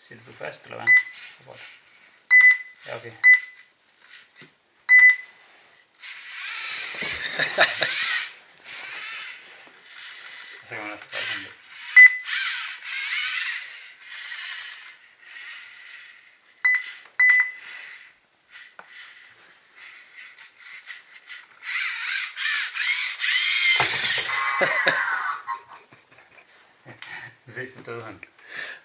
Siger du først, eller hvad? Ja, okay. Så kan man også bare sådan lidt. Vi ses, så døde han.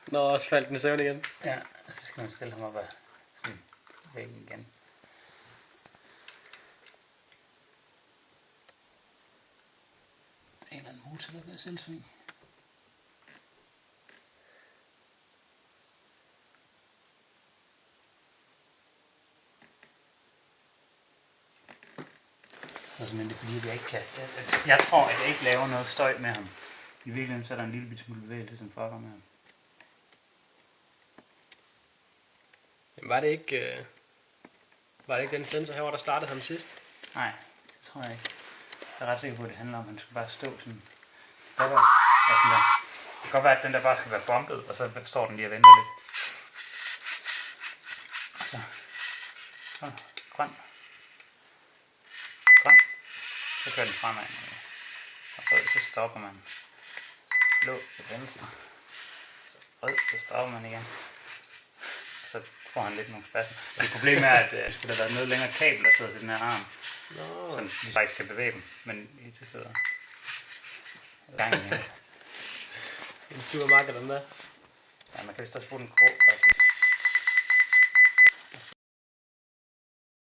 Nå, så faldt den i søvn igen. Ja, og så skal man stille ham op af sådan væggen igen. En eller anden motor, der gør selvsving. Men det er fordi, jeg ikke kan. Jeg tror, at jeg ikke laver noget støj med ham. I virkeligheden så er der en lille bitte smule bevægelse, som fucker med ham. Jamen, var det ikke den sensor her, hvor der startede ham sidst? Nej, det tror jeg ikke. Jeg er ret sikker på, at det handler om, at han skal bare stå sådan. Det kan godt være, at den der bare skal være bombet, og så står den lige og venter lidt. Og så grøn. Så kører den fremad. Og rød, så stopper man. Blå til venstre. Så rød, så stopper man igen. Og så får han lidt nogle spasmer. Det problemet er, at der skulle have været noget længere kabel, der sidder til den her arm. Så vi faktisk skal bevæge dem. Men I til sidder gang i. En supermarked, den der. Ja, man kan vist også bruge den grå, faktisk.